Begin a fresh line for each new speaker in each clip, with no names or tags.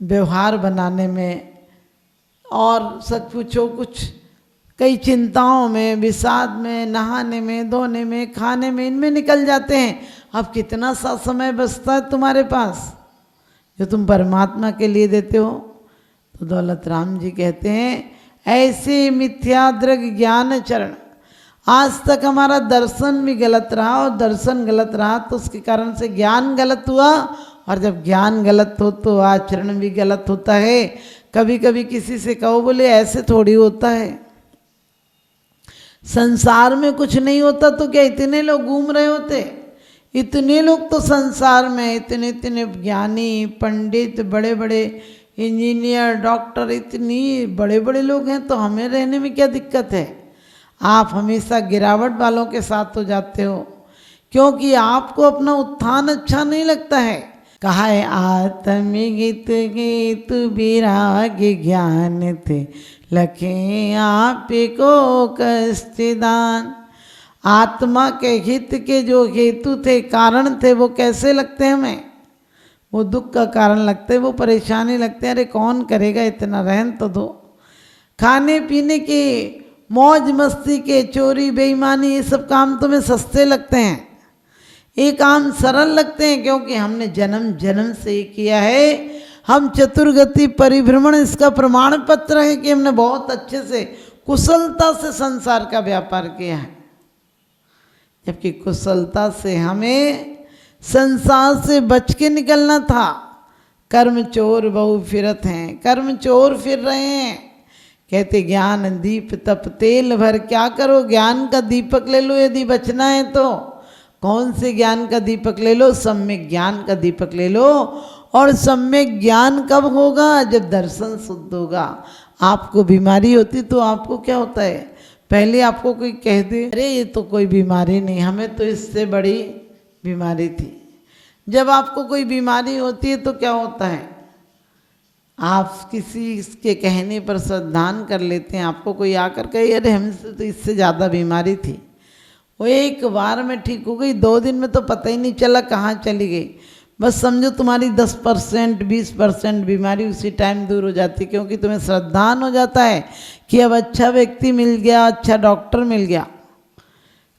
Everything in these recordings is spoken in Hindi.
व्यवहार बनाने में, और सच पूछो कुछ कई चिंताओं में, विषाद में, नहाने में, धोने में, खाने में, इनमें निकल जाते हैं। अब कितना सा समय बचता है तुम्हारे पास जो तुम परमात्मा के लिए देते हो? तो दौलत राम जी कहते हैं, ऐसे मिथ्याद्रग ज्ञान चरण। आज तक हमारा दर्शन भी गलत रहा, और दर्शन गलत रहा तो उसके कारण से ज्ञान गलत हुआ, और जब ज्ञान गलत हो तो आचरण भी गलत होता है। कभी कभी किसी से कहो, बोले ऐसे थोड़ी होता है, संसार में कुछ नहीं होता तो क्या इतने लोग घूम रहे होते? इतने लोग तो संसार में, इतने इतने ज्ञानी पंडित, बड़े बड़े इंजीनियर, डॉक्टर, इतनी बड़े बड़े लोग हैं, तो हमें रहने में क्या दिक्कत है? आप हमेशा गिरावट वालों के साथ हो जाते हो, क्योंकि आपको अपना उत्थान अच्छा नहीं लगता है। कहा है, आत्मगीत गीत विराग ज्ञान थे, लखे आप को कष्टदान। आत्मा के हित के जो हेतु थे, कारण थे, वो कैसे लगते हैं हमें? वो दुख का कारण लगते हैं, वो परेशानी लगते हैं। अरे कौन करेगा इतना, रहन तो दो। खाने पीने के, मौज मस्ती के, चोरी बेईमानी, ये सब काम तुम्हें सस्ते लगते हैं, ये काम सरल लगते हैं, क्योंकि हमने जन्म जन्म से ये किया है। हम चतुर्गति परिभ्रमण, इसका प्रमाण पत्र है कि हमने बहुत अच्छे से, कुशलता से संसार का व्यापार किया है। जबकि कुशलता से हमें संसार से बच के निकलना था। कर्म चोर बहु फिरत हैं, कर्म चोर फिर रहे हैं। कहते ज्ञान दीप तप तेल भर, क्या करो? ज्ञान का दीपक ले लो यदि बचना है तो। कौन से ज्ञान का दीपक ले लो? सम्यक ज्ञान का दीपक ले लो। और सम्यक ज्ञान कब होगा? जब दर्शन शुद्ध होगा। आपको बीमारी होती तो आपको क्या होता है? पहले आपको कोई कह दे, अरे ये तो कोई बीमारी नहीं, हमें तो इससे बड़ी बीमारी थी। जब आपको कोई बीमारी होती है तो क्या होता है? आप किसी के कहने पर श्रद्धान कर लेते हैं। आपको कोई आकर कहे, अरे हमसे तो इससे ज़्यादा बीमारी थी, वो एक बार में ठीक हो गई, 2 दिन में तो पता ही नहीं चला कहाँ चली गई। बस समझो तुम्हारी 10% 20% बीमारी उसी टाइम दूर हो जाती, क्योंकि तुम्हें श्रद्धान हो जाता है कि अब अच्छा व्यक्ति मिल गया, अच्छा डॉक्टर मिल गया।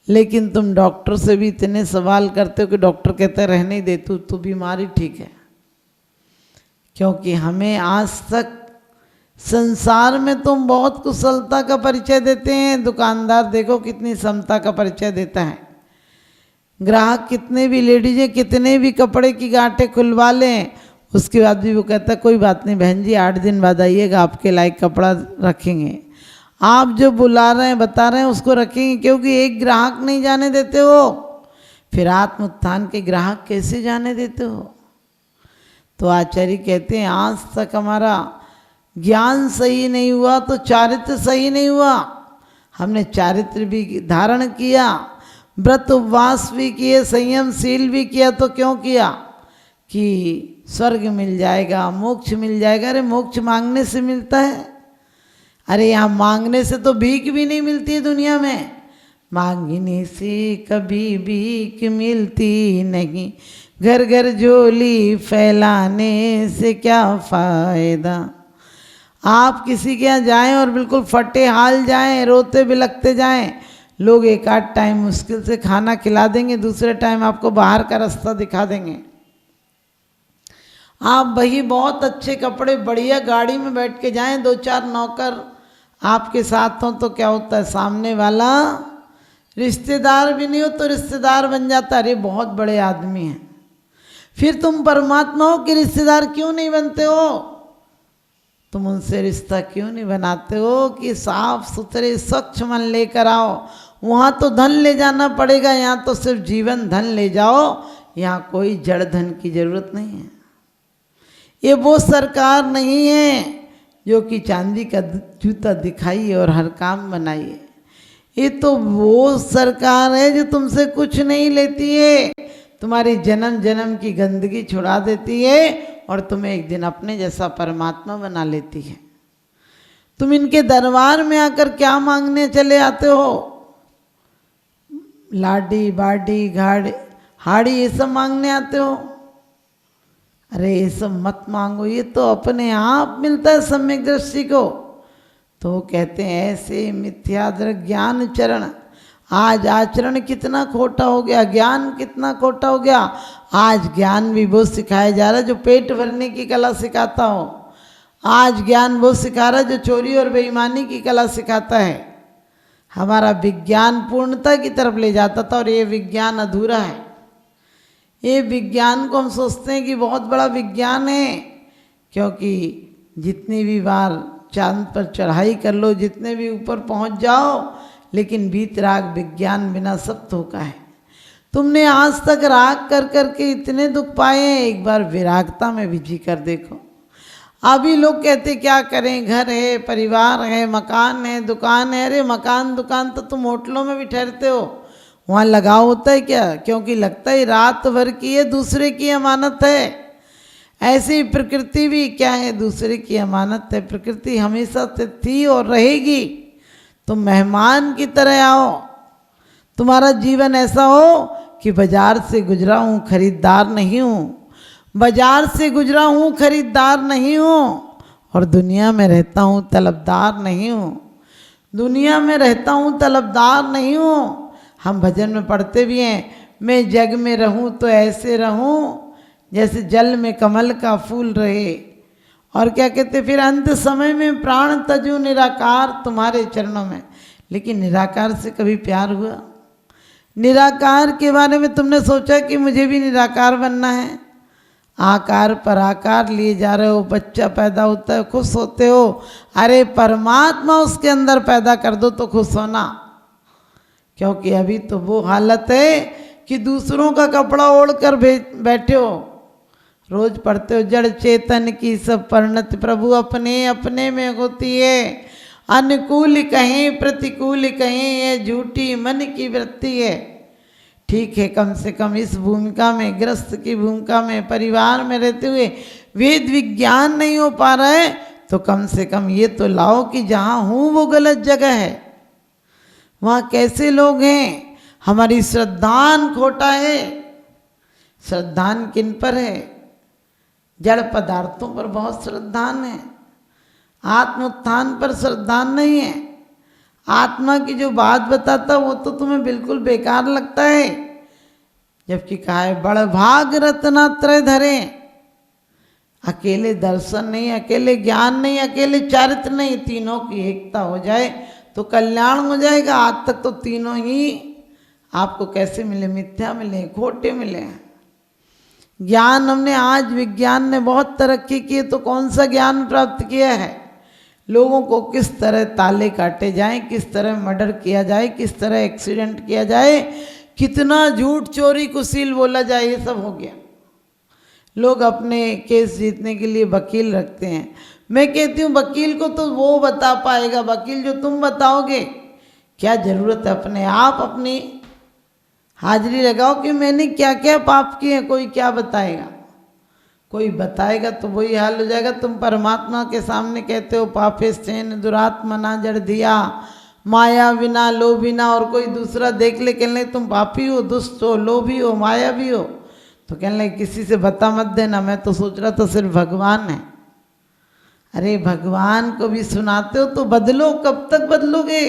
लेकिन तुम डॉक्टर से भी इतने सवाल करते हो कि डॉक्टर कहते रहने ही दे, तू बीमारी ठीक है। क्योंकि हमें आज तक संसार में तुम बहुत कुशलता का परिचय देते हैं। दुकानदार देखो कितनी समता का परिचय देता है। ग्राहक कितने भी लेडीजें कितने भी कपड़े की गांठें खुलवा लें, उसके बाद भी वो कहता है कोई बात नहीं बहन जी, 8 दिन बाद आइएगा, आपके लायक कपड़ा रखेंगे। आप जो बुला रहे हैं, बता रहे हैं, उसको रखेंगे, क्योंकि एक ग्राहक नहीं जाने देते हो। फिर आत्म उत्थान के ग्राहक कैसे जाने देते हो? तो आचार्य कहते हैं, आज तक हमारा ज्ञान सही नहीं हुआ तो चारित्र सही नहीं हुआ। हमने चारित्र भी धारण किया, व्रत उपवास भी किए, संयमशील भी किया, तो क्यों किया? कि स्वर्ग मिल जाएगा, मोक्ष मिल जाएगा। अरे मोक्ष मांगने से मिलता है? अरे यहाँ मांगने से तो भीख भी नहीं मिलती है दुनिया में। मांगने से कभी भीख मिलती नहीं, घर घर झोली फैलाने से क्या फ़ायदा। आप किसी के यहाँ जाएं और बिल्कुल फटे हाल जाएं, रोते बिलखते जाएं, लोग एक आध टाइम मुश्किल से खाना खिला देंगे, दूसरे टाइम आपको बाहर का रास्ता दिखा देंगे। आप वही बहुत अच्छे कपड़े, बढ़िया गाड़ी में बैठ के जाएं, 2-4 नौकर आपके साथ हों, तो क्या होता है? सामने वाला रिश्तेदार भी नहीं हो तो रिश्तेदार बन जाता है। अरे बहुत बड़े आदमी हैं। फिर तुम परमात्मा हो कि रिश्तेदार क्यों नहीं बनते हो? तुम उनसे रिश्ता क्यों नहीं बनाते हो कि साफ सुथरे स्वच्छ मन लेकर आओ? वहाँ तो धन ले जाना पड़ेगा, यहाँ तो सिर्फ जीवन धन ले जाओ। यहाँ कोई जड़ धन की जरूरत नहीं है। ये वो सरकार नहीं है जो कि चांदी का जूता दिखाइए और हर काम बनाइए। ये तो वो सरकार है जो तुमसे कुछ नहीं लेती है, तुम्हारी जन्म जन्म की गंदगी छुड़ा देती है और तुम्हें एक दिन अपने जैसा परमात्मा बना लेती है। तुम इनके दरबार में आकर क्या मांगने चले आते हो? लाडी बाडी घाड़ी हाड़ी ये सब मांगने आते हो? अरे ये सब मत मांगो, ये तो अपने आप मिलता है सम्यक दृष्टि को। तो कहते हैं ऐसे मिथ्यादृ ज्ञान चरण। आज आचरण कितना खोटा हो गया, ज्ञान कितना खोटा हो गया। आज ज्ञान भी वो सिखाया जा रहा है जो पेट भरने की कला सिखाता हो। आज ज्ञान वो सिखा रहा है जो चोरी और बेईमानी की कला सिखाता है। हमारा विज्ञान पूर्णता की तरफ ले जाता था और ये विज्ञान अधूरा है। ये विज्ञान को हम सोचते हैं कि बहुत बड़ा विज्ञान है, क्योंकि जितनी भी बार चांद पर चढ़ाई कर लो, जितने भी ऊपर पहुंच जाओ, लेकिन वीतराग विज्ञान बिना सब धोखा है। तुमने आज तक राग कर करके इतने दुख पाए हैं, एक बार विरागता में भी जी कर देखो। अभी लोग कहते क्या करें, घर है, परिवार है, मकान है, दुकान है। अरे मकान दुकान तो तुम होटलों में भी ठहरते हो, वहाँ लगाव होता है क्या? क्योंकि लगता है रात भर की है, दूसरे की अमानत है। ऐसे ही प्रकृति भी क्या है, दूसरे की अमानत है। प्रकृति हमेशा से थी और रहेगी। तुम मेहमान की तरह आओ। तुम्हारा जीवन ऐसा हो कि बाजार से गुजरा हूँ, खरीदार नहीं हूँ। बाजार से गुजरा हूँ, खरीदार नहीं हूँ, और दुनिया में रहता हूँ, तलबदार नहीं हूँ। दुनिया में रहता हूँ, तलबदार नहीं हूँ। हम भजन में पढ़ते भी हैं, मैं जग में रहूं तो ऐसे रहूं जैसे जल में कमल का फूल रहे। और क्या कहते, फिर अंत समय में प्राण तजू निराकार तुम्हारे चरणों में। लेकिन निराकार से कभी प्यार हुआ? निराकार के बारे में तुमने सोचा कि मुझे भी निराकार बनना है? आकार पर आकार लिए जा रहे हो, बच्चा पैदा होता है, खुश होते हो। अरे परमात्मा उसके अंदर पैदा कर दो तो खुश होना। क्योंकि अभी तो वो हालत है कि दूसरों का कपड़ा ओढ़ कर बैठे हो। रोज पढ़ते हो, जड़ चेतन की सब परिणति प्रभु अपने अपने में होती है। अनुकूल कहें प्रतिकूल कहें, ये झूठी मन की वृत्ति है। ठीक है, कम से कम इस भूमिका में, ग्रस्त की भूमिका में, परिवार में रहते हुए वेद विज्ञान नहीं हो पा रहा है, तो कम से कम ये तो लाओ कि जहाँ हूँ वो गलत जगह है। वहाँ कैसे लोग हैं? हमारी श्रद्धान खोटा है। श्रद्धान किन पर है? जड़ पदार्थों पर बहुत श्रद्धान है, आत्मोत्थान पर श्रद्धान नहीं है। आत्मा की जो बात बताता वो तो तुम्हें बिल्कुल बेकार लगता है। जबकि कहा है बड़ भाग रत्नात्रय धरे। अकेले दर्शन नहीं, अकेले ज्ञान नहीं, अकेले चारित्र नहीं, तीनों की एकता हो जाए तो कल्याण हो जाएगा। आज तक तो तीनों ही आपको कैसे मिले? मिथ्या मिले, खोटे मिले। ज्ञान हमने, आज विज्ञान ने बहुत तरक्की की है, तो कौन सा ज्ञान प्राप्त किया है? लोगों को किस तरह ताले काटे जाएं, किस तरह मर्डर किया जाए, किस तरह एक्सीडेंट किया जाए, कितना झूठ चोरी कुशील बोला जाए, ये सब हो गया। लोग अपने केस जीतने के लिए वकील रखते हैं। मैं कहती हूँ वकील को तो वो बता पाएगा, वकील जो तुम बताओगे। क्या ज़रूरत है अपने आप अपनी हाजिरी लगाओ कि मैंने क्या क्या पाप किए हैं। कोई क्या बताएगा? कोई बताएगा तो वही हाल हो जाएगा। तुम परमात्मा के सामने कहते हो पापे स्तेन दुरात्मना जड़ दिया, माया बिना लोभिना, और कोई दूसरा देख ले कहने लगे तुम पापी हो, दुष्ट हो, लोभी हो, माया भी हो, तो कहने लगे किसी से बता मत देना, मैं तो सोच रहा था सिर्फ भगवान है। अरे भगवान को भी सुनाते हो तो बदलो, कब तक बदलोगे?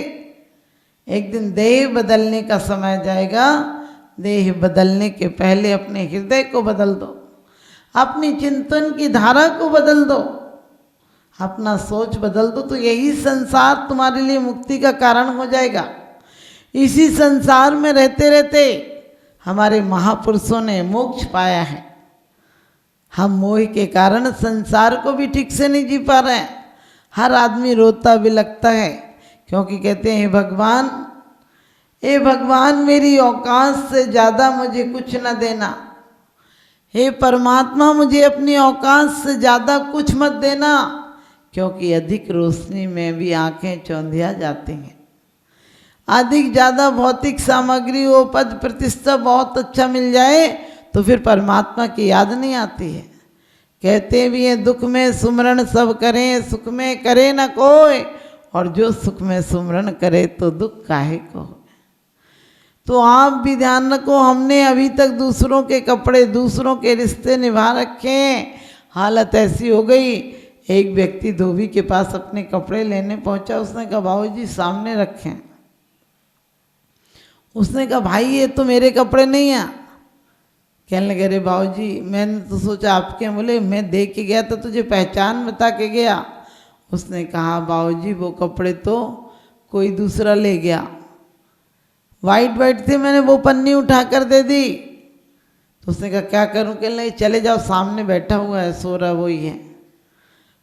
एक दिन देह बदलने का समय जाएगा। देह बदलने के पहले अपने हृदय को बदल दो, अपनी चिंतन की धारा को बदल दो, अपना सोच बदल दो, तो यही संसार तुम्हारे लिए मुक्ति का कारण हो जाएगा। इसी संसार में रहते रहते हमारे महापुरुषों ने मोक्ष पाया है। हम मोह के कारण संसार को भी ठीक से नहीं जी पा रहे हैं। हर आदमी रोता भी लगता है, क्योंकि कहते हैं भगवान, हे भगवान मेरी औकात से ज़्यादा मुझे कुछ न देना। हे परमात्मा मुझे अपनी औकात से ज़्यादा कुछ मत देना, क्योंकि अधिक रोशनी में भी आंखें चौंधिया जाती हैं। अधिक ज़्यादा भौतिक सामग्री हो, पद प्रतिष्ठा बहुत अच्छा मिल जाए तो फिर परमात्मा की याद नहीं आती है। कहते भी हैं दुख में सुमरण सब करें, सुख में करे न कोई, और जो सुख में सुमरण करे तो दुख काहे को। तो तो आप भी ध्यान रखो, हमने अभी तक दूसरों के कपड़े, दूसरों के रिश्ते निभा रखे हैं। हालत ऐसी हो गई, एक व्यक्ति धोबी के पास अपने कपड़े लेने पहुंचा। उसने कहा बाबूजी सामने रखें। उसने कहा भाई ये तो मेरे कपड़े नहीं हैं। कहने लगे अरे बाबूजी मैंने तो सोचा आपके हैं। बोले मैं देख के गया तो तुझे पहचान बता के गया। उसने कहा बाबूजी वो कपड़े तो कोई दूसरा ले गया, वाइट वाइट थे, मैंने वो पन्नी उठा कर दे दी। तो उसने कहा क्या करूं? कहने लगे चले जाओ, सामने बैठा हुआ है, सो रहा वही है।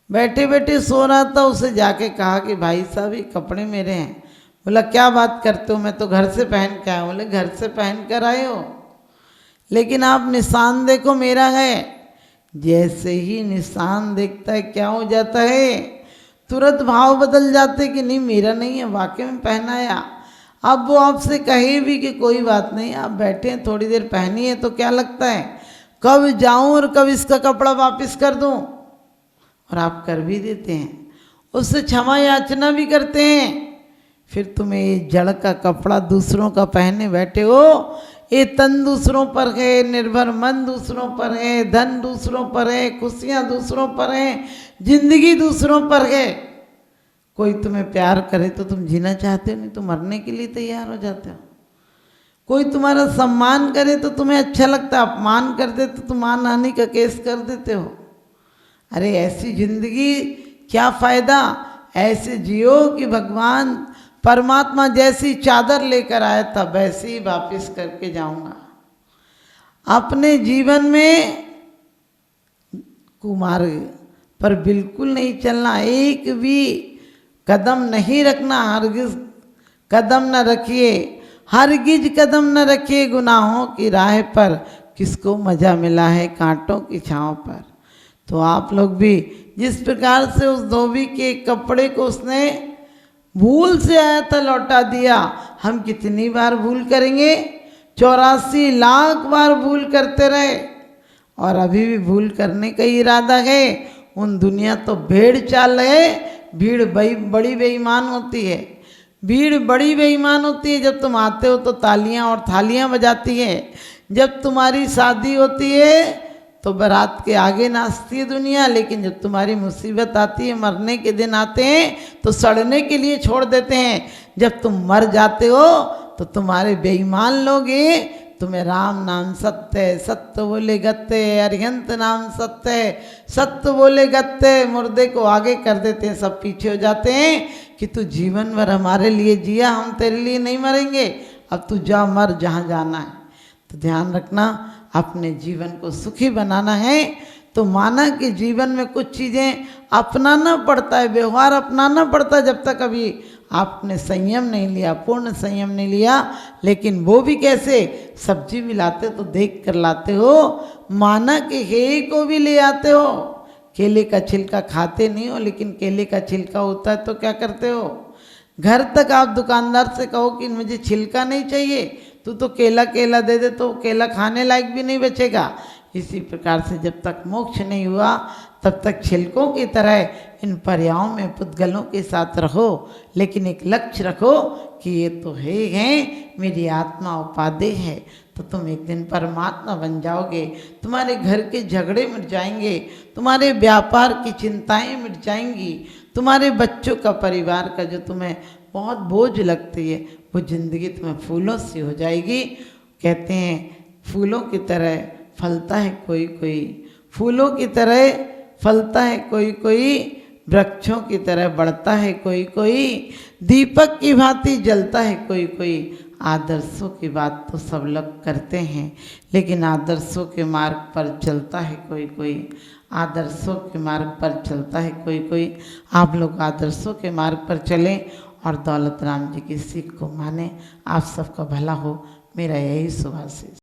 बैठे बैठे सो रहा था, उसे जाके कहा कि भाई साहब ये कपड़े मेरे हैं। बोला क्या बात करते हो, मैं तो घर से पहन के आया हूँ। बोले घर से पहन कर आए हो, लेकिन आप निशान देखो मेरा है। जैसे ही निशान देखता है क्या हो जाता है, तुरंत भाव बदल जाते कि नहीं मेरा नहीं है, वाकई में पहनाया। अब वो आपसे कहे भी कि कोई बात नहीं, आप बैठे हैं थोड़ी देर पहनी है तो क्या लगता है, कब जाऊं और कब इसका कपड़ा वापस कर दूं, और आप कर भी देते हैं, उससे क्षमा याचना भी करते हैं। फिर तुम्हें ये जड़ का कपड़ा दूसरों का पहने बैठे हो, ये तन दूसरों पर है, निर्भर मन दूसरों पर है, धन दूसरों पर है, खुशियाँ दूसरों पर है, जिंदगी दूसरों पर है। कोई तुम्हें प्यार करे तो तुम जीना चाहते हो, नहीं तो मरने के लिए तैयार हो जाते हो। कोई तुम्हारा सम्मान करे तो तुम्हें अच्छा लगता है, अपमान कर दे तो तुम मान हानि का केस कर देते हो। अरे ऐसी जिंदगी क्या फ़ायदा, ऐसे जियो कि भगवान परमात्मा जैसी चादर लेकर आया था वैसे ही वापस करके जाऊंगा। अपने जीवन में कुमार्ग पर बिल्कुल नहीं चलना, एक भी कदम नहीं रखना, हरगिज कदम न रखिए, हरगिज कदम न रखिए गुनाहों की राह पर, किसको मज़ा मिला है कांटों की छांव पर। तो आप लोग भी जिस प्रकार से उस धोबी के कपड़े को उसने भूल से आया था लौटा दिया, हम कितनी बार भूल करेंगे? 84 लाख बार भूल करते रहे और अभी भी भूल करने का इरादा है। उन दुनिया तो भेड़ चाल है, भीड़ बड़ी बेईमान होती है, भीड़ बड़ी बेईमान होती है। जब तुम आते हो तो तालियां और थालियां बजाती है, जब तुम्हारी शादी होती है तो बारात के आगे नाचती है दुनिया, लेकिन जब तुम्हारी मुसीबत आती है, मरने के दिन आते हैं तो सड़ने के लिए छोड़ देते हैं। जब तुम मर जाते हो तो तुम्हारे बेईमान लोग ये तुम्हें राम नाम सत्य है, सत्य बोले गत्ते, अरिहंत नाम सत्य है, सत्य बोले गत्ते, मुर्दे को आगे कर देते हैं, सब पीछे हो जाते हैं कि तू जीवन भर हमारे लिए जिया, हम तेरे लिए नहीं मरेंगे, अब तू जा मर जहाँ जाना है। तो ध्यान रखना, अपने जीवन को सुखी बनाना है तो माना कि जीवन में कुछ चीज़ें अपनाना पड़ता है, व्यवहार अपनाना पड़ता है, जब तक अभी आपने संयम नहीं लिया, पूर्ण संयम नहीं लिया। लेकिन वो भी कैसे, सब्जी भी लाते तो देख कर लाते हो, माना कि हे को भी ले आते हो, केले का छिलका खाते नहीं हो, लेकिन केले का छिलका होता है तो क्या करते हो, घर तक आप दुकानदार से कहो कि मुझे छिलका नहीं चाहिए, तू तो केला केला दे दे, तो केला खाने लायक भी नहीं बचेगा। इसी प्रकार से जब तक मोक्ष नहीं हुआ तब तक छिलकों की तरह इन पर्यायों में पुद्गलों के साथ रहो, लेकिन एक लक्ष्य रखो कि ये तो है मेरी आत्मा उपादेय है, तो तुम एक दिन परमात्मा बन जाओगे। तुम्हारे घर के झगड़े मिट जाएंगे, तुम्हारे व्यापार की चिंताएं मिट जाएंगी, तुम्हारे बच्चों का, परिवार का जो तुम्हें बहुत बोझ लगती है वो जिंदगी तुम्हें फूलों से हो जाएगी। कहते हैं फूलों की तरह फलता है कोई कोई, फूलों की तरह फलता है कोई कोई, वृक्षों की तरह बढ़ता है कोई कोई, दीपक की भांति जलता है कोई कोई। आदर्शों की बात तो सब लोग करते हैं, लेकिन आदर्शों के मार्ग पर चलता है कोई कोई, आदर्शों के मार्ग पर चलता है कोई कोई। आप लोग आदर्शों के मार्ग पर चलें और दौलत राम जी की सीख को माने। आप सबका भला हो, मेरा यही शुभाशीष।